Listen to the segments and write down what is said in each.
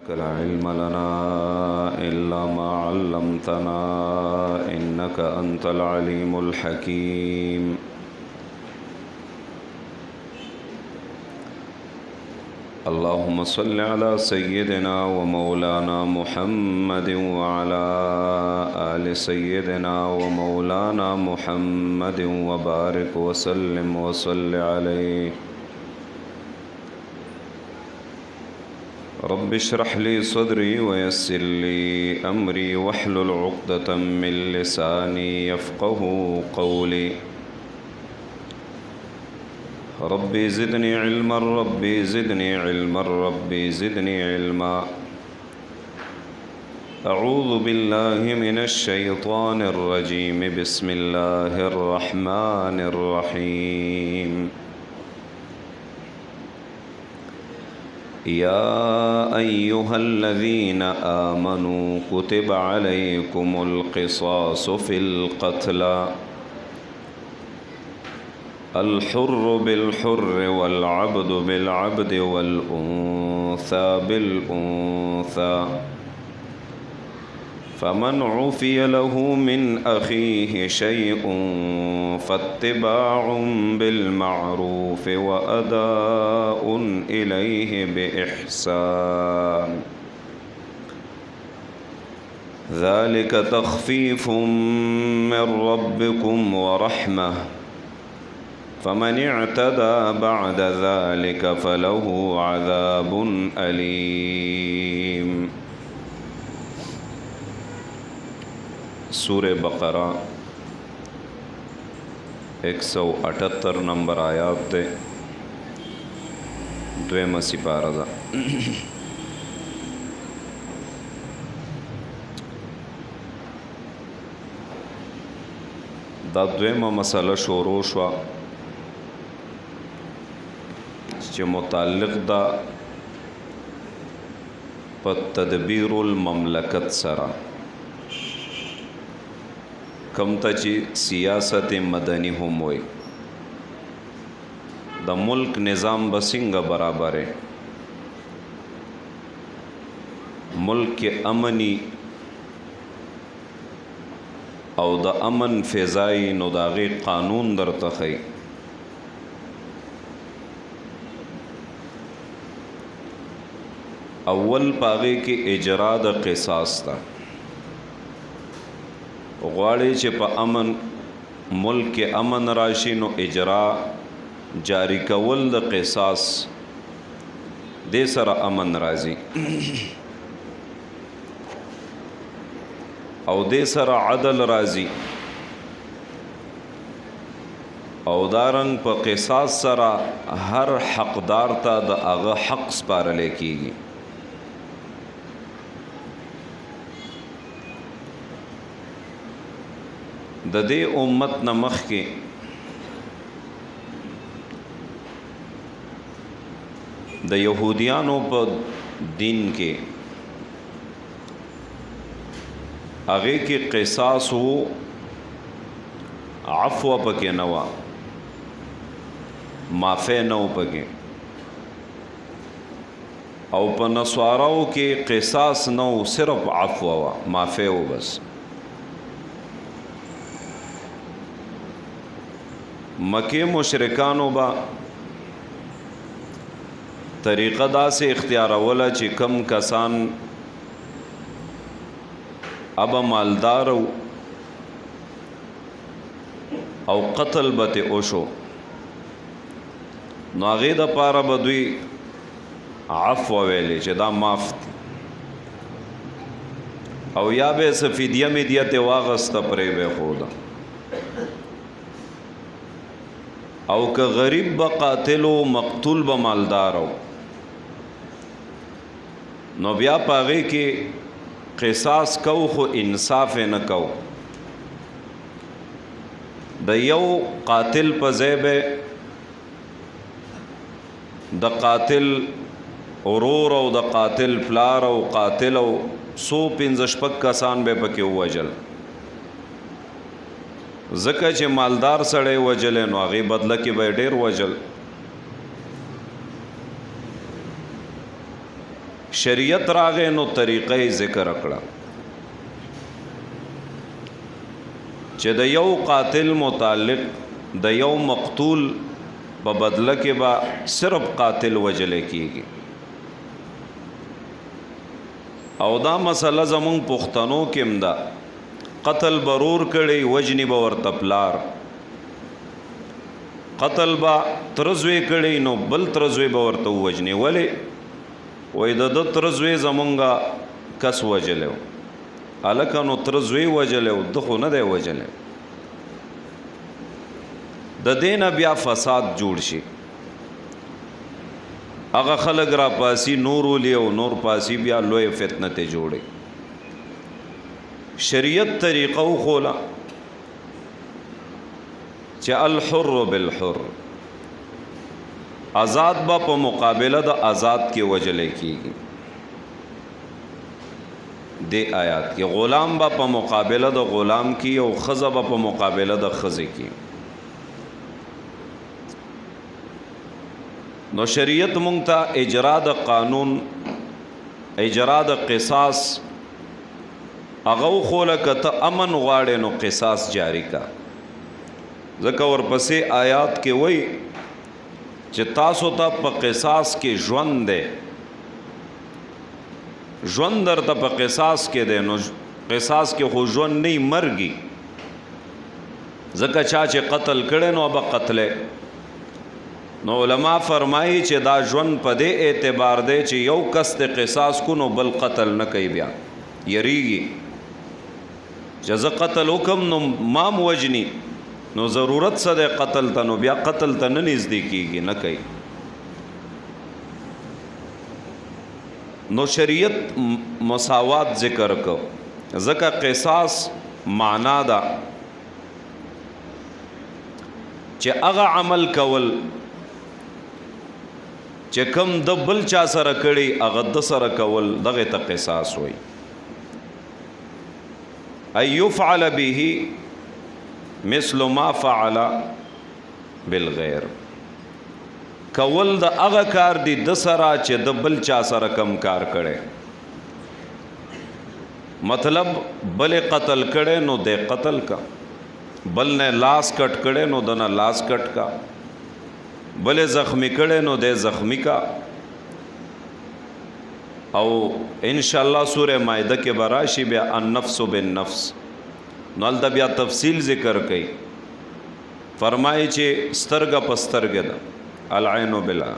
لا علم لنا إلا ما علمتنا إنك أنت العليم الحكيم. اللهم صل على سيدنا ومولانا محمد وعلى آل سيدنا ومولانا محمد وبارك وسلم وصل عليه. رب اشرح لي صدري ويسر لي أمري واحلل عقدة من لساني يفقه قولي. ربي زدني علما ربي زدني علما ربي زدني علما. أعوذ بالله من الشيطان الرجيم. بسم الله الرحمن الرحيم. يا أيها الذين آمنوا كتب عليكم القصاص في القتلى الحر بالحر والعبد بالعبد والأنثى بالأنثى فمن عفي له من أخيه شيء فاتباع بالمعروف وأداء إليه بإحسان ذلك تخفيف من ربكم ورحمة فمن اعتدى بعد ذلك فله عذاب أليم. سورہ بقرہ 178 نمبر آیات تے دویمہ سپارہ دا. دا دویمہ مسئلہ شروع شوا چې متعلق دا په تدبیر المملکت سره کم ته چې سیاست مدنی هم وي د ملک نظام به څنګه برابر ملک امنی او د امن فضای نو د هغې قانون درته ښیي. اول پاغې کې اجرا د قصاص ته غواړي چې په امن ملک کې امن راشي نو اجرا جاری کول د قصاص دې سره امن راځي او دې سره عدل راځي او دارنګ په قصاص سره هر حقدار ته د هغه حق سپارل کېږي. د دې امت نه مخکې د یهودیانو په دین کې هغې کې قصاص و عفو پکې نه وه معافی نه و پکې او په نصاراو کې قصاص نه و صرف عفو وه معافی و بس. مکه مشرکانو با طریقه داسې اختیاروله چې کم کسان ابا مالدار او قتل به ته وشو نو هغې دپاره به دوی عفو ویلې چې دا معاف دي او یا به یې څه فدیه مدیه ترې واخسته پرې به یې ښوده او که غریب با قاتل و مقتول با مالدار نو بیا پاغی کې قصاص کو خو انصاف نه کو د یو قاتل په ځای به د قاتل ورور او د قاتل پلار او قاتل او 155 کسان به پکې ووجل زکه چې مالدار سړی وجل نو هغه بدله کې به ډیر وجل شریعت راغې نو طریقې ذکر کړه چې د یو قاتل متعلق د یو مقتول په بدله کې به صرف قاتل وجل کېږي او دا مسله زمونږ پښتنو کې هم ده قتل برور کړي وجنی به ورته پلار قتل با ترزوی کړي نو بل ترزوی به ورته وجنی ولې وای د ترزوی زمونږه کس وجلو الکه نو ترزوی وجلو د خو نه دی وجلو د دین بیا فساد جوړ شي هغه خلق را پاسی نور ولي او نور پاسی بیا لوی فتنه ته جوړي شریعت طریقه خولا چې الحر بالحر آزاد با په مقابله د آزاد کې وجلې کیږي د آیات کې غلام با په مقابله د غلام کې او خزه با په مقابله د خزه کې نو شریعت مونږ ته اجرا د قانون اجرا د قصاص هغه خوله کته امن غواړي نو قصاص جاری کا ځکه ورپسې آیات کې وای چې تاسو ته په قصاص کې ژوند دی ژوند درته په قصاص کې دی نو قصاص کې خو ژوند نه مرګي ځکه چا چې قتل کړي نو به قتل نو علما فرمایي چې دا ژوند په دې اعتبار دی چې یو کس ته قصاص کو نو بل قتل نه کوي بیا یریږي جزا قتل حکم نو مام وجنی نو ضرورت څه ده قتل ته نو بیا قتل ته نه نږدې کیږي نه کوي نو شریعت مساوات ذکر کو ځکه قصاص معنا ده چې هغه عمل کول چې کم د بل چا سره کړي هغه د سره کول دغه ته قصاص وای ای یفعل به مثل ما فعل بالغیر کول د هغه کار دی د سره چې د بل چا سره کم کار کړي مطلب بل قتل کړي نو د قتل کا بل نه لاس کټ کړي نو د نه لاس کټ کا بل زخمی کړي نو د زخمی کا او ان شاء الله سوره مائده کې براشي بیا النفس بالنفس نو ال بیا تفصیل ذکر کړي فرمایي چې سترګه پسترګه ده العين بلا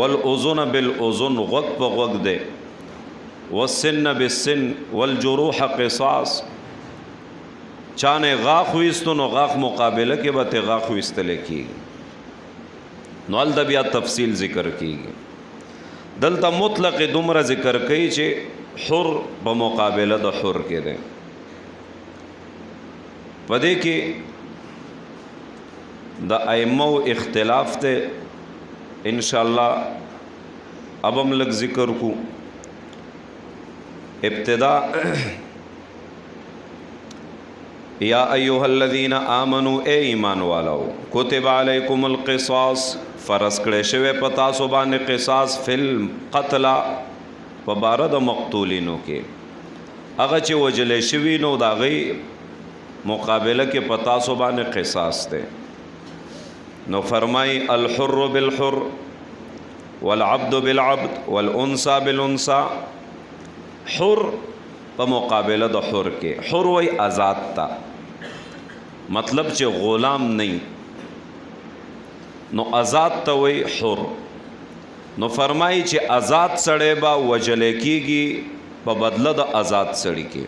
والاذن بالاذن غوږ په غوږ ده والسن بالسن والجروح قصاص چانه غاخ وستو نو غاخ مقابله کې به ته غاخ وستل کېږي نو ال بیا تفصیل ذکر کیږي دلته مطلق دومره ذکر کوي چې حر په مقابله د حر کې ده پدې کې د ائمه اختلاف ته ان شاء الله اب هم لږ ذکر کو ابتدا یا ایها الذین آمنوا اے ایمان والو کتب علیکم القصاص فرض کړی شوی په تاسو باندې قصاص فل قتل په بار د مقتولینو کې هغه چې وجلې شوی نو دا غي مقابله کې په تاسو باندې قصاص ده نو فرمای الحر بالحر والعبد بالعبد والانثى بالانثى حر په مقابله د حر کې حر وای آزاد تا مطلب چې غلام نه نو آزاد ته وای حر نو فرمایي چې آزاد سړی با وجل کېږي په بدله د آزاد سړی کې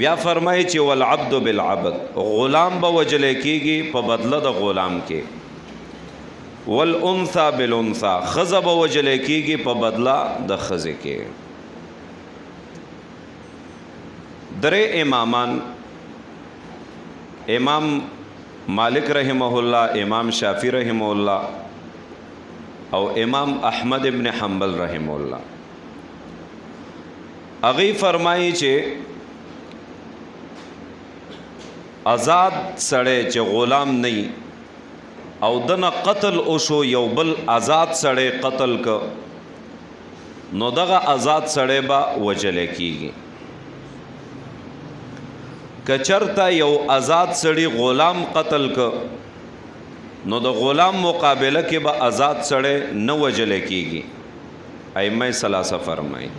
بیا فرمایي چې والعبد بالعبد غلام به وجل کېږي په بدله د غلام کې والانثى بالانثى خزه به وجل کېږي په بدله د خزه کې درې امامان امام مالک رحمه الله امام شافعی رحمه الله او امام احمد ابن حنبل رحمه الله اغي فرمایي چې آزاد سړی چې غلام نه او دنه قتل او شو یو بل آزاد سړی قتل ک نو دغه آزاد سړی به وجلی کیږي. که چرته یو آزاد سړی غلام قتل که نو د غلام مقابله کې به آزاد سړی نه وجلی کیږي. ائمه ثلاثه فرمایي.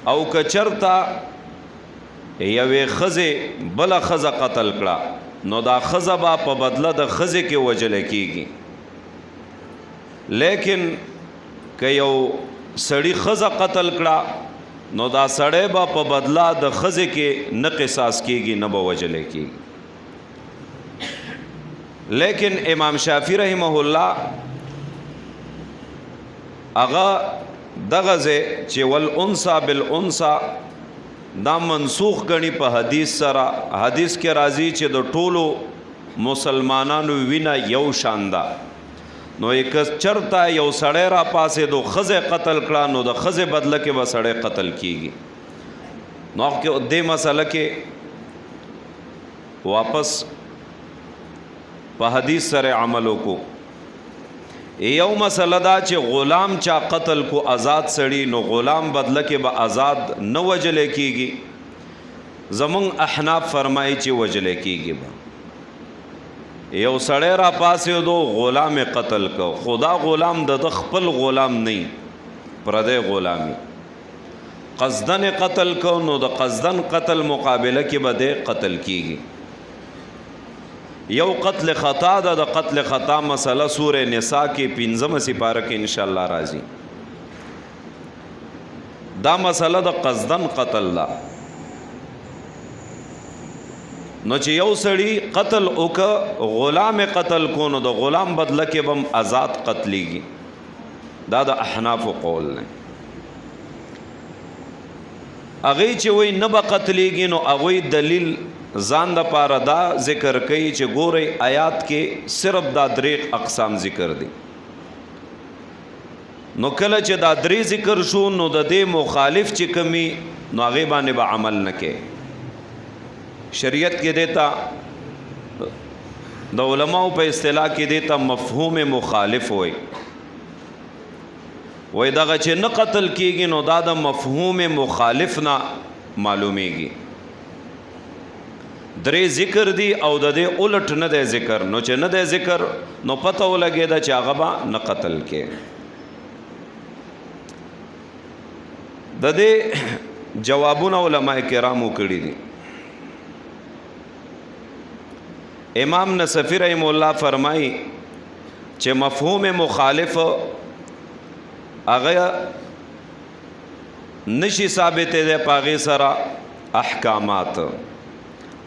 او که چرته یوې ښځې بله ښځه قتل کړه نو دا ښځه به په بدله د ښځې کې وجلی کیږي. لیکن که یو سړی ښځه قتل کړه نو دا سړی به په بدله د ښځې کې نه قصاص کیږي نه به وجلی کیږي. لیکن امام شافعی رحمه الله هغه دغه ځای چې والانثى بالانثى دا منسوخ گنی په حدیث سره. حدیث کې راځي چې د ټولو مسلمانانو وینه یو شان ده. نو یک چرته یو سړی را پاسې دو ښځې قتل کړه نو د ښځې بدله کې به سړی قتل کیږي. نو کې دې مسله کې واپس په حدیث سره عمل وکړو. یو مسله دا چې غلام چا قتل کو آزاد سړی نو غلام بدله کې به آزاد نه وجلی کیږي. زمون احناف فرمایي چې وجلی کیږي. به یو سړی را پاسې دو غلام قتل کو خدا غلام د خپل غلام نه پردی غلامی قصدن قتل کو نو د قصدن قتل مقابله کې به د قتل کیږي. یو قتل خطا ده. د قتل خطا مسله سوره نساء کې 15 سپاره کې ان شاء الله راځي. دا مسله د قصدن قتل ده. نو چې یو سړی قتل وک غلام قتل کو نو د غلام بدله کې بم آزاد قتلیږي. دا د احناف قول نه. اغه چې وای نه به قتلیږي نو اغه دلیل ځان د پاره دا ذکر کوي چې ګوري آیات کې صرف دا درې اقسام ذکر دي. نو کله چې دا درې ذکر شو نو د دې مخالف چې کمی نو هغه باندې به عمل نکې. شریعت کې دیتا د علماء په اصطلاح کې دیتا مفهوم مخالف وای دغه چې نه قتل کیږي نو دا د مفهوم مخالف نه معلومیږي. درې ذکر دی او د دې الټ نه دی ذکر. نو چې نه دی ذکر نو پته ولګېده چې هغه به نه قتل کې. د دې جوابونه علماء کرامو کړي دي. امام نصفی رحم الله فرمایي چې مفهوم مخالف هغه نشي ثابت دی پاغي سره احکامات.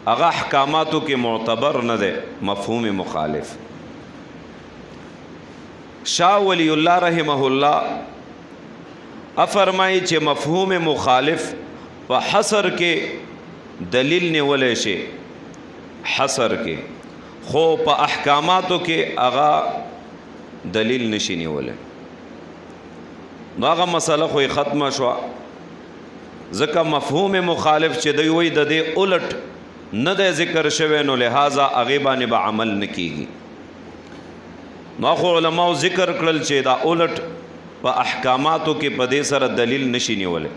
هغه احکاماتو کې معتبر نه دی مفهوم مخالف. شاه ولی الله رحمه الله افرمایي چې مفهوم مخالف په حصر کې دلیل نیولای شي. حصر کې خو په احکاماتو کې هغه دلیل نشي نیولای. نو هغه مسله خو ختمه شو. ځکه مفهوم مخالف چې دوی وایي د دې الټ نه د ذکر شوی نو لہذا هغه باندې به عمل نکېږي. نو خو علماء ذکر کړل چې دا الټ په احکاماتو کې په دې سره دلیل نشي نیولای.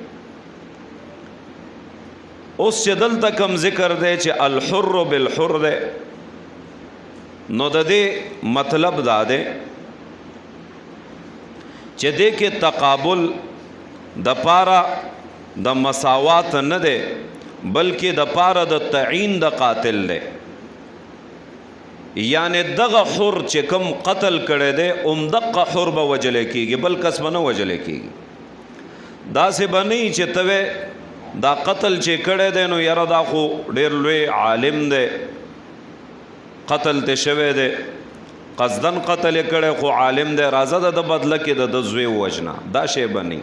اوس چې دلته کوم ذکر دی چې الحر بالحر دی نو د دې مطلب دا دی چې دې کې تقابل د پاره د مساوات نه دی بلکې د پاره د تعین د قاتل دی. یعنی دغه حر چې کوم قتل کړي دی دغه حر به وجلی کیږي بل کس به نه وجلی کیږي. داسې به نه چې ته دا قتل چې کړي دی نو یاره دا خو ډېر لوی عالم دی قتل ته شوی دی قصدن قتل یې کړی خو عالم دی راځه د بدله کې د زوی وجنه. دا شی به نه.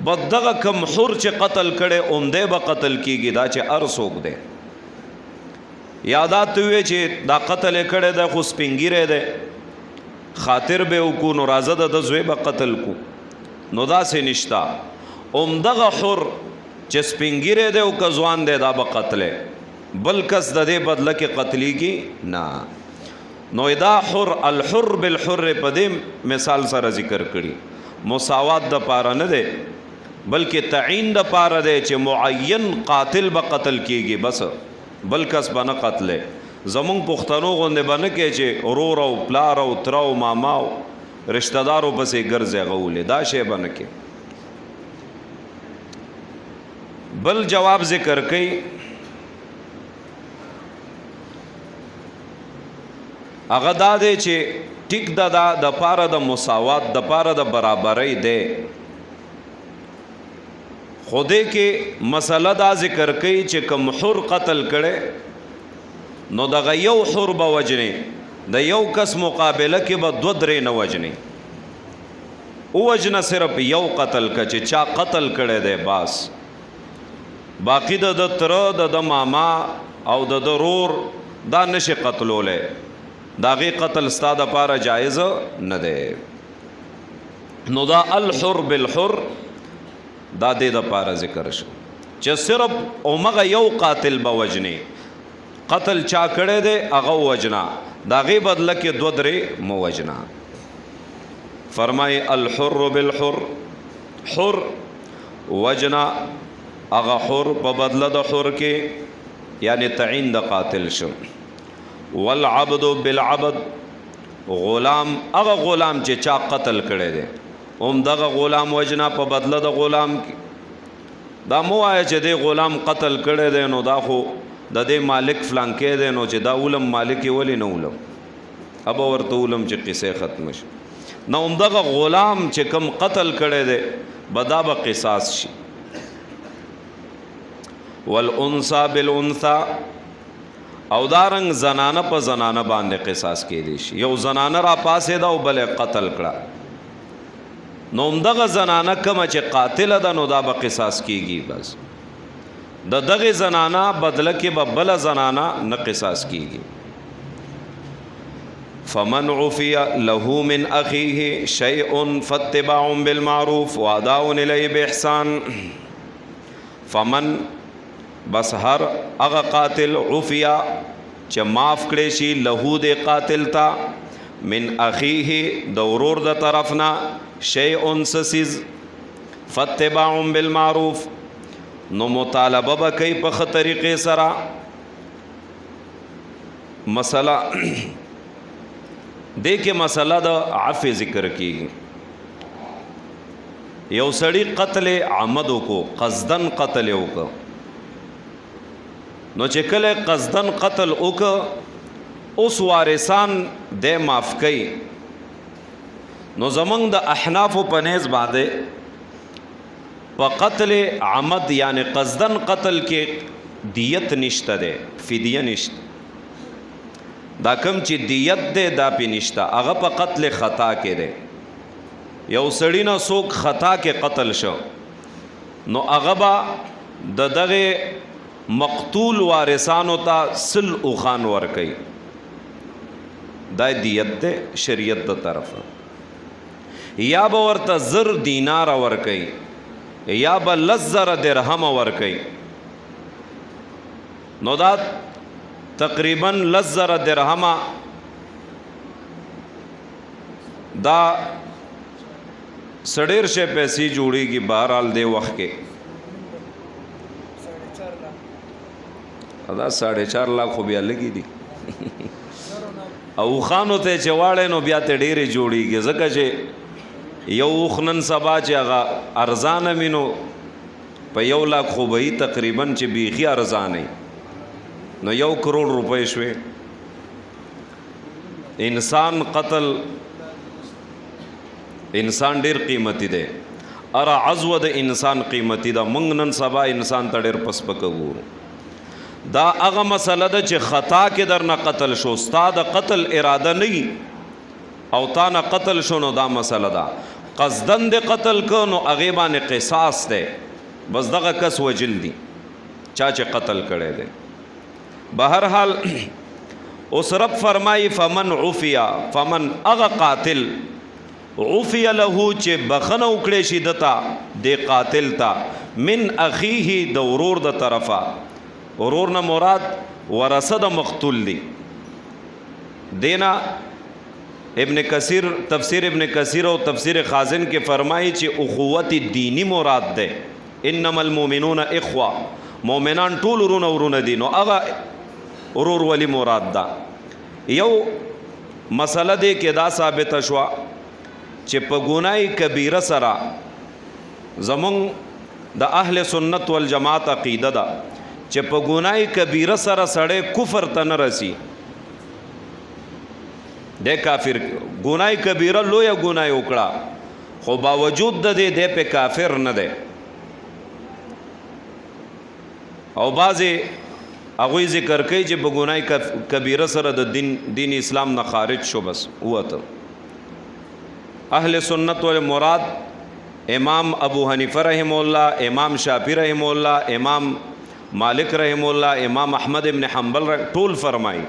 بد دغه کم حر چې قتل کړي دی به قتل کیږي. دا چې هر څوک دی یادات وی چې دا قتل کړي دی خو سپینګیری دی خاطر به وکړو نو راځه د زوی به قتل کو. نو داسې نشته. دغه حر چې سپینګیری دی او که ځوان دی دا به قتلی بل کس د دې بدله کې قتلیږي نه. نو دا حر الحر بالحر په دې مثال سره ذکر کړي. مساوات د پاره نه دی بلکې تعین د پاره دی چې معین قاتل به قتل کیږي بس بل کس به نه قتلې زمونږ پښتنو غوندې به نه کې چې ورور او پلار او تره او ماما او رشتہ دارو پسې ګرځې غولې دا شی به نه کې. بل جواب ذکر کوي هغه دا دی چې ټیک دا د پاره د مساوات د پاره د برابرۍ دی خوده کې مسله دا ذکر کوي چې کوم حر قتل کړي نو دغه یو حر به وجني د یو کس مقابله کې به 2-3 نه وجني او وجنه صرف یو قتل کا چې چا قتل کړي دی بس باقی د تر د ماما او د ضرور دا نشي قتلوله داغي قتل ستا د پاره جایز نه دی. نو دا الحر بالحر دا دې د پاره ذکر شو چې صرف اومغه یو قاتل به وجني قتل چا کړي دی هغه وجنا داغي بدله کې 2-3 مو وجنا. فرمای الحر بالحر حر وجنا هغه حر په بدله د حر کې یعنی تعین د قاتل شو. والعبد بالعبد غلام هغه غلام چې چا قتل کړي دی دغه غلام وجنا په بدله د غلام کې دا مو آیا چې دی غلام قتل کړي دی نو دا خو د دې مالک فلانکې دی نو چې دا علم مالک ولی نه علم اب ورته علم چې قصه ختم شي نو دغه غلام چې کم قتل کړي دی بدا به قصاص شي. والانثى بالانثى او دارنګ زنانه په زنانه باندې قصاص کې دي شي یو زنانه را پاسې دا او بل قتل کړه نو دغه زنانه کوم چې قاتل ده نو دا به قصاص کیږي بس د دغه زنانه بدله کې به بل زنانه نه قصاص کیږي. فمن عفي له من اخيه شيء فاتباع بالمعروف واداء اليه باحسان. فمن بس هر هغه قاتل عفیا چې معاف کړي شي له د قاتل تا من اخیه د ورور د طرفنا شیء سسیز فتباع بالمعروف نو مطالبه به کوي په ښه طریقې سره. مسله دې کې مسله د عفو ذکر کیږي. یو سړی قتل عمد کو قصدن قتل وکړ نو چې کله قصدن قتل وک اوس وارثان د معاف کړي نو زمنګ د احناف په نيز باندې په قتل عمد یعنی قصدن قتل کې دیت نشته ده فدیه نشته دا کم چې دیت ده دا پې نشته هغه په قتل خطا کې ده. یو سړی نه څوک خطا کې قتل شو نو هغه به د دغه مقتول وارثانو ته سل اوخان ورکي دا دیت ده شریعت د طرفه یا به ورته 1000 دینار ورکي یا به 1000 درهم ورکي نو دا تقریبا 1000 درهم دا سړیر شه پیسې جوړيږي بهرحال دی وخت کې دا 4.5 लाख خو بیا لګي دي او خانو ته چواړې نو بیا ته ډېرې جوړيږي ځکه چې یو خنن سبا چې هغه ارزانه مينو په 1 लाख خو به تقریبا چې بیخي ارزانه نو 1 کروڑ روپے شوي. انسان قتل انسان ډېر قیمتي دی اره عزو د انسان قیمتي ده مونږ نن سبا انسان ته ډېر پسپکه ګورو. دا هغه مسله ده چې خطا کې درنه قتل شو ستا د قتل اراده نه او تا نه قتل شو نو دا مسله ده قصدن د قتل کو نو هغې باندې قصاص دی بس دغه کس وجل دي چا چې قتل کړی دی. بهرحال اوس رب فرمایي فمن عفیا فمن اغه قاتل عفی له چې بخنه وکړي شي دتا د قاتل تا من اخیه د ورور د طرفه ورور نه مراد ورثه د مقتول دی دینا ابن کثیر تفسیر ابن کثیر او تفسیر خازن کې فرمایي چې اخوت دینی مراد ده انما المؤمنون اخوه مؤمنان ټول ورونه دي نو هغه ورور ولی مراد ده یو مسله ده کې دا ثابت شوه چې په ګناي کبیره سره زمون د اهل سنت والجماعت عقیده ده چې په ګناي کبیره سره سړی کفر ته نه رسی د کافر ګناي کبیره لوی ګناي وکړه خو باوجود د دې په کافر نه ده او بعضی هغه ذکر کوي چې په ګناي کبیره سره د دین اسلام نه خارج شو بس وته اهل سنت ول مراد امام ابو حنیفه رحم الله امام شافعی رحم الله امام مالک رحم الله امام احمد ابن حنبل ټول فرمایي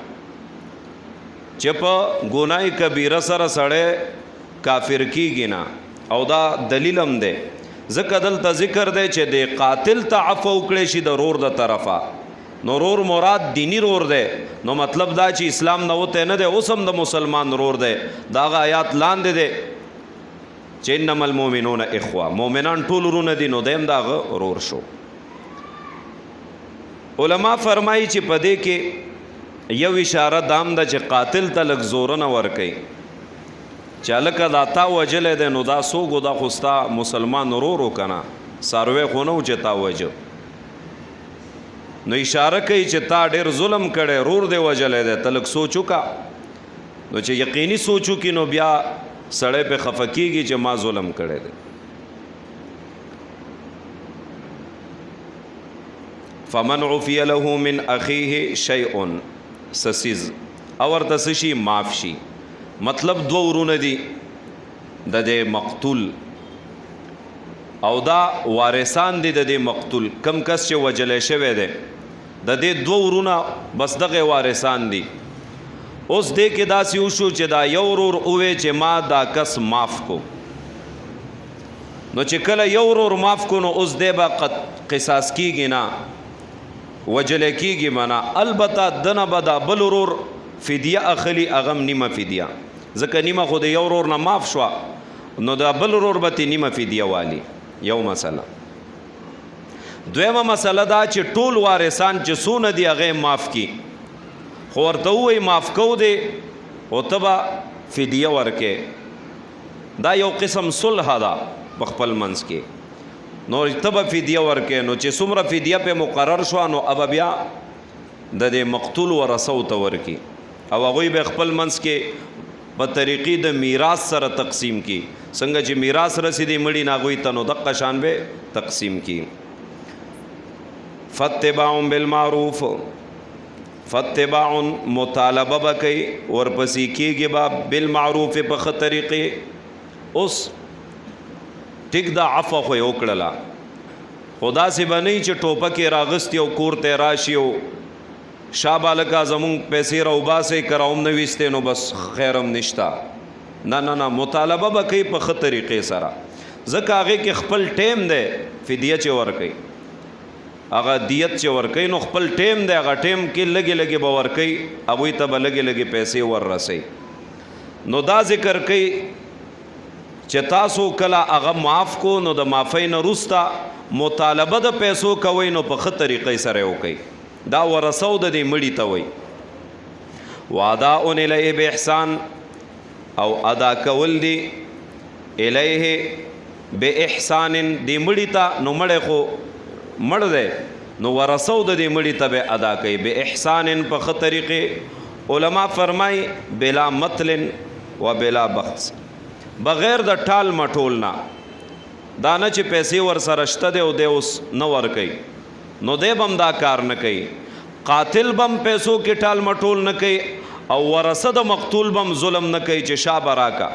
چې په ګناي کبیره سره سړی کافر کیږي نه او دا دلیل هم دی ځکه دلته ذکر دی چې د قاتل ته عفو وکړی شي د رور د طرفه نو رور مراد دینی رور دی نو مطلب دا چې اسلام نه وته نه دی اوس هم د مسلمان رور دی دا آیات لاندې دی چې انما المؤمنون اخوه مؤمنان ټول ورونه دي نو دیم دا رور شو علما فرمایي چې په دې کې یو اشاره دام ده چې قاتل ته لږ زور نه ورکي چې لکه دا تا وجلې ده نو دا سوګو دا خوستا مسلمان ورورو کنه ساروی خو نه چې تا وجه نو اشاره کوي چې تا ډېر ظلم کړي رور دی وجلې ده ته لږ سوچو کا نو چې یقیني سوچو کې نو بیا سړی په خفقېږي چې ما ظلم کړی دی فمن عفی له من اخیه شیء سسیز اور تسشی معاف شي مطلب دو ورونه دي د دې مقتول او دا وارثان دي د دې مقتول کم کس چې وجلې شوی دی د دې دو ورونه بس دغه وارثان دي اوس دې کې داسې وشو چې دا یو ورور اوې چې ما دا کس معاف کو نو چې کله یو ورور معاف کو نو اوس دې به قصاص کیږي نه وجل کیږي معنا البته دنه بدا بل ورور فدیه اخلی اغم نیمه فدیه ځکه نیمه خو د یو ورور نه معاف شو نو دا بل ورور به نیمه فدیه والی یو مسله دویمه مسله دا چې ټول وارثان چې سونه دی هغه معاف کی خو ورته وای معاف کو دی او تبا فدیه ورکه دا یو قسم صلح ده په خپل منځ کې نو تبا فدیه ورکه نو چې څومره فدیه په مقرر شو نو اب بیا د دې مقتول ورثو ته ورکی او هغه به خپل منځ کې په طریقې د میراث سره تقسیم کی څنګه چې میراث رسیدي مړی ناغوي ته نو دغه شان به تقسیم کی فتباع بالمعروف فتباع مطالبه بکي ورپسې کیږي با بالمعروف په ښه طریقې اوس ټیک دا عفو خو یو کړله خدا سي بنئ چې ټوپکې راغستی او کور ته راشي او شابالکا زمون پیسې راوباسي کراوم نه وسته نو بس خیرم نشتا نه مطالبه بکي په ښه طریقې سره ځکه هغه کې خپل ټیم دی فدیه چې ورکي هغه دیت چې ورکي نو خپل ټیم دی هغه ټیم کې لګي به ورکي هغه ته به لګي پیسې وررسي نو دا ذکر کوي چې تاسو کله هغه معاف کو نو د معافی نه روستا مطالبه د پیسو کوي نو په ښه طریقې سره وکي دا ورثو د دې مړی ته وي وعداء الیه باحسان او ادا کول دی الیه باحسان دی مړی ته نو مړی خو مړ دی نو ورثو د دې مړی ته به ادا کوي باحسان په ښه طریقې علما فرمای بلا مطل و بلا بخس بغیر د ټال مټول نه دا نه چې پیسې ور سره شته دی او دی اوس نه ور کوي نو دی بم دا کار نه کوي قاتل بم پیسو کې ټال مټول نه کوي او ورثه د مقتول بم ظلم نه کوي چې شا براکا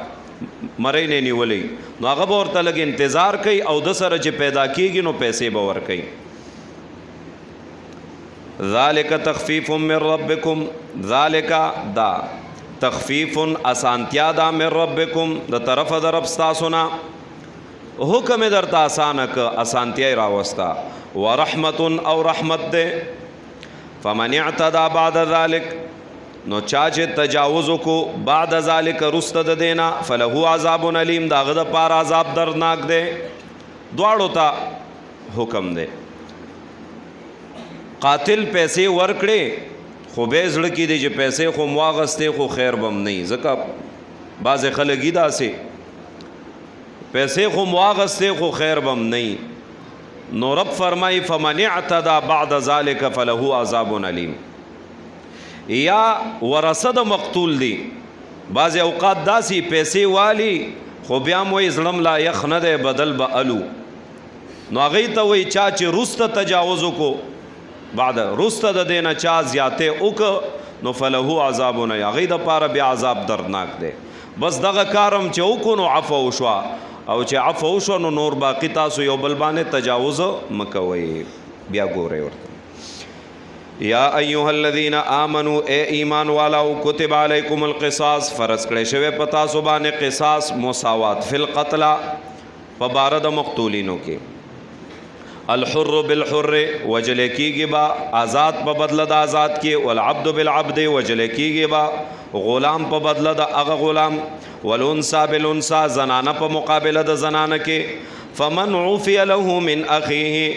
مړی نه نیولې نو هغه به ورته لږ انتظار کوي او د سره چې پیدا کیږي نو پیسې به ور کوي ذالک تخفیف من ربکم ذالک دا تخفیف اسانتیا دا من ربکم د طرف در رب ستاسونا حکم درتا آسانک اسانتیا راوستا ورحمت او رحمت دے فمن اعتدا بعد ذلك نو چا چې تجاوز کو بعد ذالک رست د دینا فله عذاب علیم دا غد پار عذاب درناک دی دواړو ته حکم دی قاتل پیسې ورکړي خو به زړه کې دی چې پیسې خو مواغسته خو خیر بم نه ځکه بعض خلګی داسې پیسې خو مواغسته خو خیر بم نه نو رب فرمای فمن اعتدى بعد ذلك فله عذاب علیم یا ورثه مقتول دی بعض اوقات داسي پیسې والی خو بیا موي ظلم لا یخ نه دی بدل به الو نو هغه ته وای چا چې رسته تجاوز کو بعد رسته د دینه چا زیاته وک نو فله عذاب نه هغه د پاره بیا عذاب دردناک دی بس دغه کارم چې وکړو نو عفو وشوا او چې عفو وشو نو نور باقی تاسو یو بل باندې تجاوز مکوئ بیا ګورئ ورته یا ایها الذین آمنوا اے ایمان والاو کتب علیکم القصاص فرض کړی شوی پتا سو باندې قصاص مساوات فی القتل په بار د مقتولینو کې الحر بالحر وجل کیږي با آزاد په بدله د آزاد کې والعبد بالعبد وجل کیږي با غلام په بدله د هغه غلام والانثى بالانثى زنانه په مقابله د زنانه کې فمن عفي له من اخيه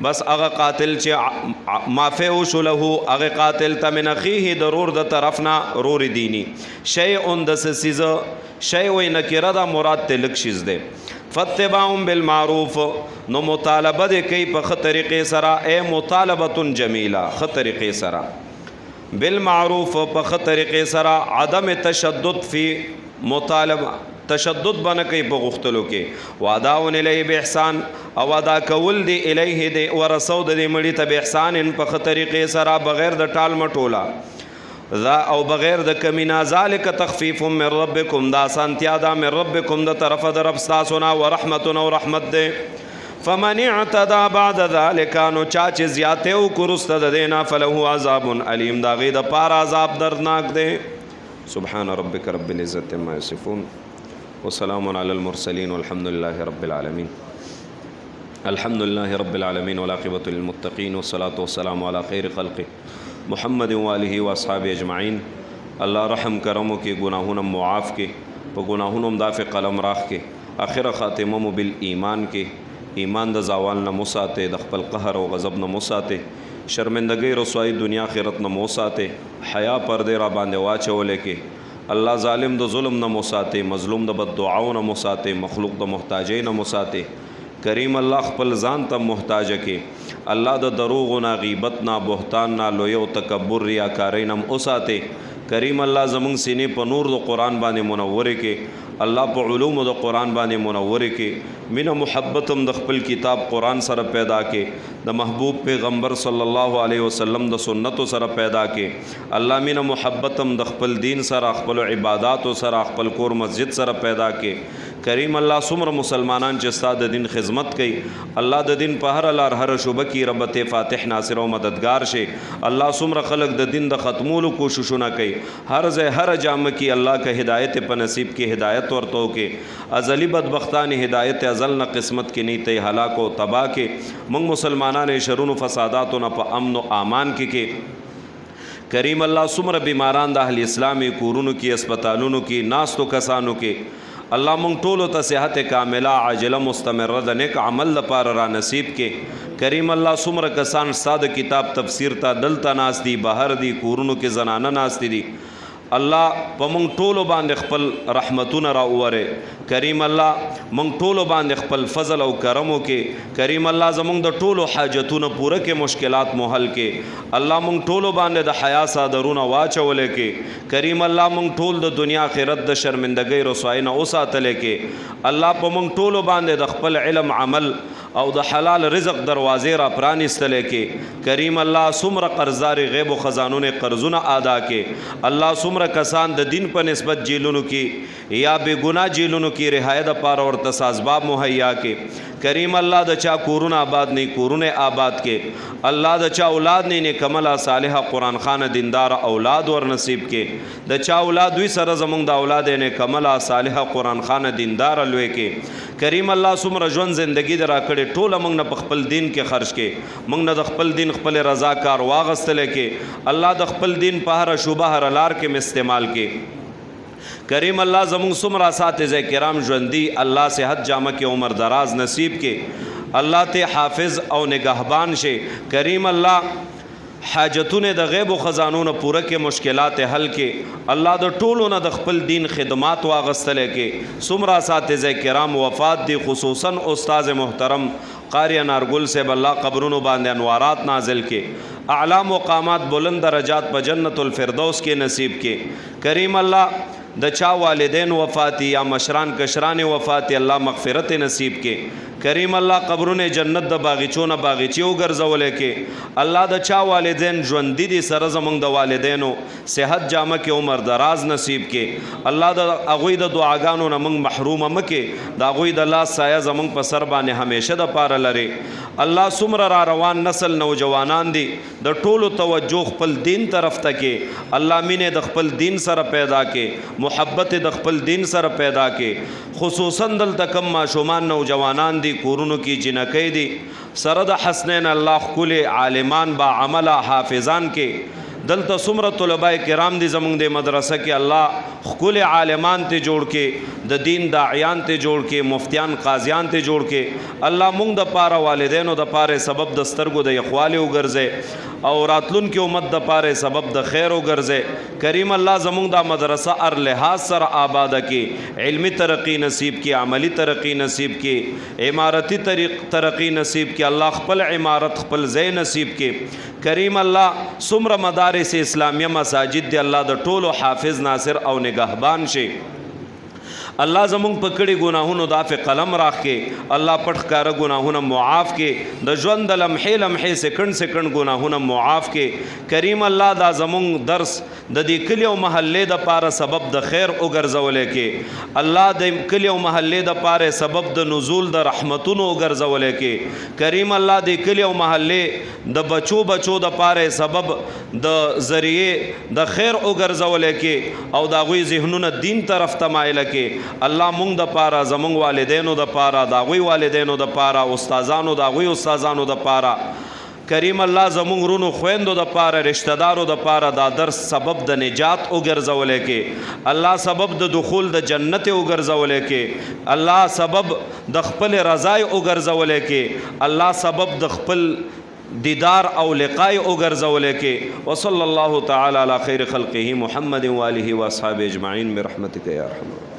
بس هغه قاتل چې معفو شو له هغه قاتل ته من اخيه ضرور د طرفنا رور دینی شیء د سیز شیء و نکره دا مراد تلک شیز ده فتبعهم بالمعروف نو مطالبه د کوي په خ طریقې سره اے مطالبه جمیله خ طریقې سره بالمعروف په خ طریقې سره عدم تشدد فی مطالبه تشدد بنه کوي په غختلو کې واداون الیه باحسان او ادا کول دی الیه دی ورسو د مړی ته باحسان په خ طریقې سره بغیر د ټال مټولا ذا او بغیر د کمینا ذالک تخفیف من ربکم دا سانتیا دا من ربکم د طرف د رب تاسو نه ورحمت او رحمت دی فمن اعتدى بعد ذلك نو چا چې زیاته او کرست د دینا فله عذاب علیم دا غي د پار عذاب دردناک دی سبحان ربک رب العزت ما یصفون وسلام علی المرسلین والحمد لله رب العالمین الحمد لله رب العالمین والعاقبۃ للمتقین والصلاة والسلام علی خیر خلقه محمد وآلہ واصحابہ اجمعین الله رحم کرمو کې گناہونه معاف کې په گناہونو مدافع قلم راخ کې اخر خاتمه مو بالایمان کې ایمان د زوال نه مساته د خپل قهر او غضب نه مساته شرمندګۍ رسوایی دنیا آخرت نه مساته حیا پردې را باندې واچولې کې الله ظالم د ظلم نه مساته مظلوم د بد دعاو نه مساته مخلوق د محتاجۍ نه مساته کریم الله خپل ځان ته محتاج کې الله د دروغ نه غیبت نه بهتان نه لوی او تکبر ریاکارۍ نه اوساته کریم الله زمونږ سینې په نور د قرآن باندې منور کې الله په علوم د قرآن باندې منور کې مینه محبتم د خپل کتاب قرآن سره پیدا کې د محبوب پیغمبر صلی الله علیه وسلم د سنتو سره پیدا کې الله مینه محبتم د خپل دین سره خپل عبادت سره خپل کور مسجد سره پیدا کې کریم الله څومره مسلمانان چې ستاسو د دین خدمت کوي الله د دین په هر لار هر شوبه کې رب ته فاتح ناصر او مددگار شي الله څومره خلق د دین د ختمولو کوششونه کوي هر ځای هر جام کې الله که هدایت په نصیب کې هدایت ورته کې ازلی بدبختان هدایت ازل نه قسمت کې نه ته هلاک او تباہ کې موږ مسلمانان شرونو فساداتو نه په امن او امان کې کریم الله څومره بیماران د اهل اسلامي کورونو کې هسپتالونو کې ناستو کسانو کې الله مونږ ټولو ته صحت کامله عاجله مستمره د نیک عمل لپاره را نصیب کې کریم الله څومره کسان ساده کتاب تفسیر ته دلته ناست دي بهر دي کورونو کې زنانه ناست دي الله په مونږ ټولو باندې خپل رحمتونه را وره کریم الله مونږ ټولو باندې خپل فضل او کرم وکې کریم الله زمونږ د ټولو حاجتونه پوره کې مشکلات مو حل کې الله مونږ ټولو باندې د حیا صادرونه واچولې کې کریم الله مونږ ټول د دنیا آخرت د شرمندګۍ رسوایی نه اوساتلې کې الله په مونږ ټولو باندې د خپل علم عمل او د حلال رزق دروازې را پرانستلې کې کریم الله څومره قرضداري غیب او خزانونه قرضونه ادا کې الله څومره کسان د دین په نسبت جیلونو کې یا بے گناہ جیلونو کې رهایی د پاره ورته اسباب مهیا کې کریم الله د چا کورونه آباد نه کورونه آباد کې الله د چا اولاد نه کملا صالحه قرآن خان دیندار اولاد ور نصیب کې د چا اولاد وی سره زمونږ د اولاد نه کملا صالحه قرآن خان دیندار لوي کې کریم الله څومره ژوند زندگی در راکړې ټوله موږ نه په خپل دین کې خرج کې، موږ نه د خپل دین خپل رضا کار واغستلی کې، الله د خپل دین په هره شوبه هره لار کې استعمال کې. کریم الله زموږ څومره اساتذه کرام ژوندي، الله صحت جامه کې عمر دراز نصیب کې، الله ته حافظ او نگهبان شي. کریم الله حاجتونه د غیب و خزانو نه پوره کې، مشکلات حل کې، الله د ټولو نه د خپل دین خدمات واغستلی کې. څومره اساتذه کرام وفات دي، خصوصا استاد محترم قاری انارګل صاحب، الله قبرونو باندې انوارات نازل کې، اعلی مقامات بلند درجات په جنت الفردوس کې نصیب کې. کریم الله د چا والدین وفاتی یا مشران کشران وفاتی، الله مغفرت نصیب کې. کریم الله قبرونه جنت د باغچونه باغچې وګرځولې کې، الله د چا والدین ژوندي دي سره زمونږ د والدینو صحت جامه کې عمر دراز نصیب کې. الله د هغوی د دعاګانو نه موږ محرومه مه کې، د هغوی د لاس سایه زمونږ په سر باندې همیشه د پاره لري. الله څومره را روان نسل نوجوانان دي، د ټولو توجه خپل دین طرف ته کې، الله مینې د خپل دین سره پیدا کې، محبت د خپل دین سره پیدا کې. خصوصا دلته کم ماشومان نوجوانان دي، کورونو کې جنکۍ دي، سره د حسنین الله ښکلي عالمان با عمله حافظان کې. دلته څومره طلباء کرام دي زمونږ د مدرسه کې، الله ښکلي عالمان ته جوړ کې، د دین داعیان ته جوړ کې، مفتیان قاضیان ته جوړ کې. الله مونږ د پاره والدینو د پاره سبب د سترګو د یخوالي وګرځي او راتلونکي امت د پاره سبب د خیر وګرځي. کریم الله زمونږ د مدرسه ار لحاظ سره آباده کې، علمی ترقی نصیب کې، عملی ترقی نصیب کې، عمارتی ترقی نصیب کې، الله خپل عمارت خپل ځای نصیب کې. کریم الله څومره مدارس اسلامیه مساجد دی، الله د ټولو حافظ ناصر او نگهبان شي. الله زمونږ په کړي ګناهونو د عفو قلم راکې، الله پټ ښکاره ګناهونه معاف کې، د ژوند د لمحې لمحې سکند سکند ګناهونه معاف کې. کریم الله دا زمونږ درس د دې کلي او محلې د پاره سبب د خیر وګرځولی کې، الله د کلي او محلې د پاره سبب د نزول د رحمتونو وګرځولی کې. کریم الله د کلي او محلې د بچو د پاره سبب د ذریعې د خیر وګرځولی کې او د هغوی ذهنونه دین طرف ته مایله کې. الله مونږ د پاره، زمونږ والدینو د پاره، د هغوی والدینو د پاره، استادانو د هغوی استادانو د پاره، کریم الله زمونږ رونو خویندو د پاره، رشتہ دارو د پاره دا درس سبب د نجات وګرځولی کې، الله سبب د دخول د جنت وګرځولی کې، الله سبب د خپل رضای وګرځولی کې، الله سبب د خپل دیدار او لقای وګرځولی کې. وصلی الله تعالی علی خیر خلقه محمد و آله و اصحابه اجمعین برحمتک یا ارحم الراحمین.